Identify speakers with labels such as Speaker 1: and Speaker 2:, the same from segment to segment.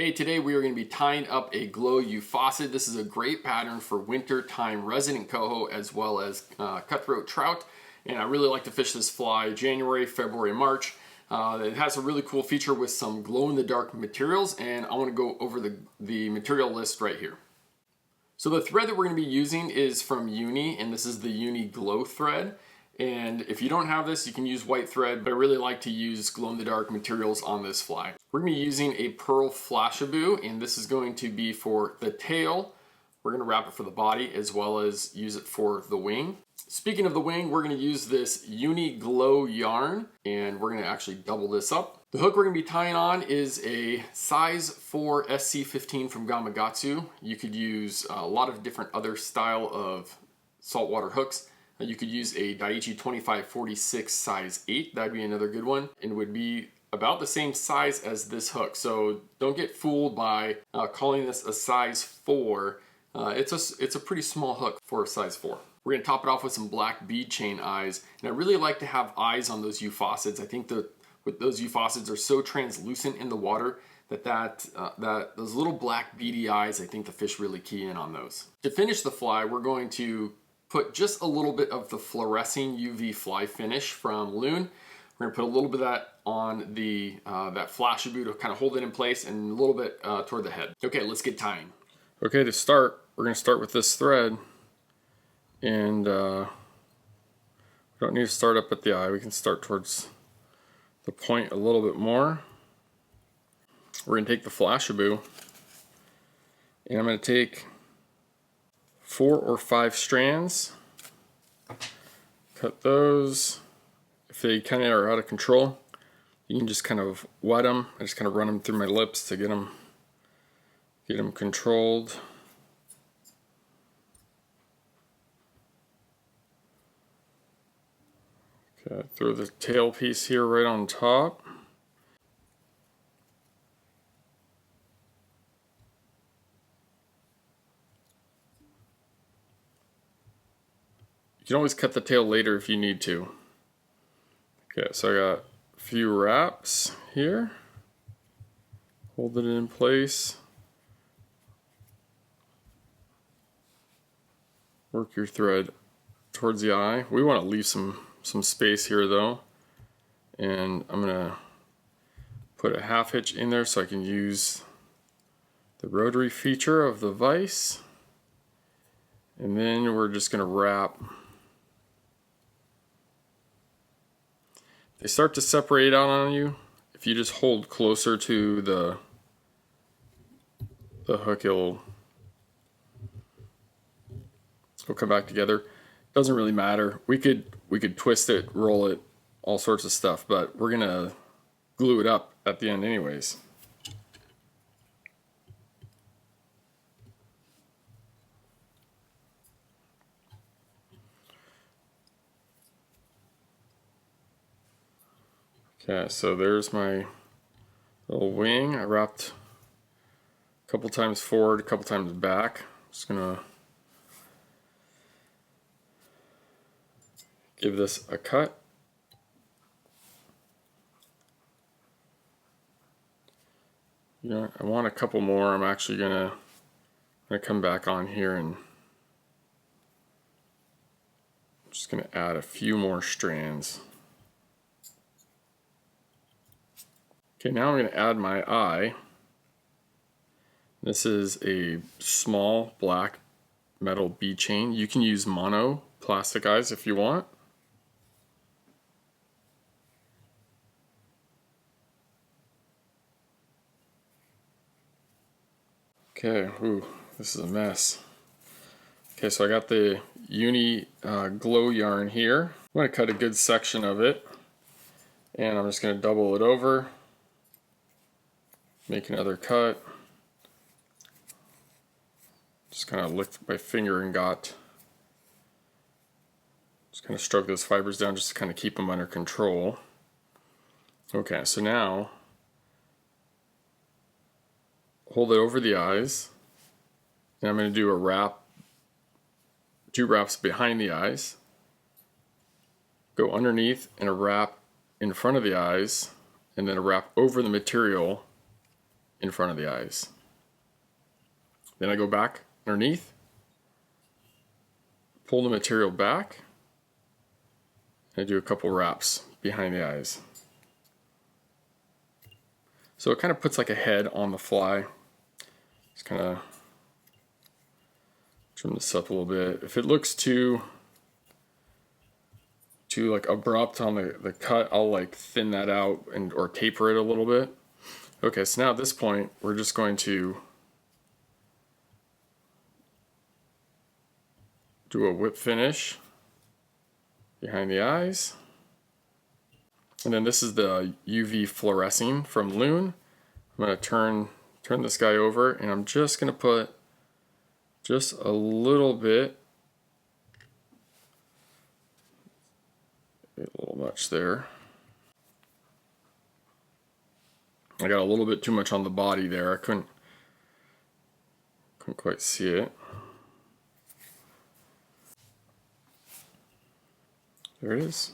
Speaker 1: Hey, today we are going to be tying up a glow Euphasiid. This is a great pattern for wintertime resident coho as well as cutthroat trout. And I really like to fish this fly January, February, March. It has a really cool feature with some glow-in-the-dark materials, and I want to go over the material list right here. So the thread that we're going to be using is from Uni, and this is the Uni Glow thread. And if you don't have this, you can use white thread, but I really like to use glow-in-the-dark materials on this fly. We're going to be using a pearl flashabou, and this is going to be for the tail. We're going to wrap it for the body as well as use it for the wing. Speaking of the wing, we're going to use this Uni Glow yarn, and we're going to actually double this up. The hook we're going to be tying on is a size 4 SC15 from Gamakatsu. You could use a lot of different other style of saltwater hooks. You could use a Daiichi 2546 size 8, that'd be another good one, and would be about the same size as this hook. So don't get fooled by calling this a size 4. It's a pretty small hook for a size 4. We're going to top it off with some black bead chain eyes, and I really like to have eyes on those Euphasiids. I think that with those Euphasiids are so translucent in the water that those little black beady eyes, I think the fish really key in on those. To finish the fly, we're going to put just a little bit of the fluorescing UV fly finish from Loon. We're going to put a little bit of that on the that flashabou to kind of hold it in place, and a little bit toward the head. Okay, let's get tying. Okay, to start, we're going to start with this thread, and we don't need to start up at the eye. We can start towards the point a little bit more. We're going to take the flashabou, and I'm going to take 4 or 5 strands, cut those. If they kind of are out of control, you can just kind of wet them. I just kind of run them through my lips to get them controlled. Okay, throw the tail piece here right on top. You can always cut the tail later if you need to. Okay, so I got a few wraps here. Hold it in place. Work your thread towards the eye. We want to leave some space here though. And I'm going to put a half hitch in there so I can use the rotary feature of the vise. And then we're just going to wrap. They start to separate out on you. If you just hold closer to the hook, it'll come back together. Doesn't really matter. We could twist it, roll it, all sorts of stuff, but we're gonna glue it up at the end anyways. Okay, so there's my little wing. I wrapped a couple times forward, a couple times back. Just gonna give this a cut. You know, I want a couple more. I'm actually gonna come back on here and I'm just gonna add a few more strands. Okay, now I'm going to add my eye. This is a small black metal bead chain. You can use mono plastic eyes if you want. Okay, ooh, this is a mess. Okay, so I got the Uni Glow yarn here. I'm going to cut a good section of it, and I'm just going to double it over. Make another cut. Just kind of licked my finger and just kind of stroke those fibers down just to kind of keep them under control. Okay, so now hold it over the eyes, and I'm going to do a wrap, 2 wraps behind the eyes, go underneath and a wrap in front of the eyes, and then a wrap over the material in front of the eyes. Then I go back underneath, pull the material back, and I do a couple wraps behind the eyes. So it kind of puts like a head on the fly. Just kind of trim this up a little bit. If it looks too like abrupt on the cut, I'll like thin that out and or taper it a little bit. Okay, so now at this point we're just going to do a whip finish behind the eyes. And then this is the UV fluorescing from Loon. I'm going to turn this guy over, and I'm just going to put just a little bit, a little much there. I got a little bit too much on the body there. I couldn't quite see it. There it is.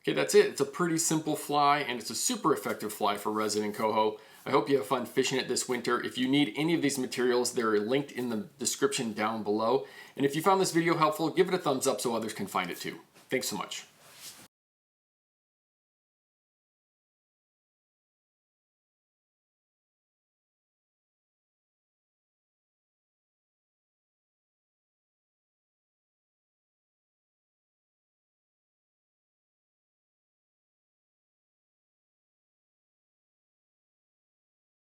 Speaker 1: Okay, that's it. It's a pretty simple fly, and it's a super effective fly for resin and coho. I hope you have fun fishing it this winter. If you need any of these materials, they're linked in the description down below. And if you found this video helpful, give it a thumbs up so others can find it too. Thanks so much.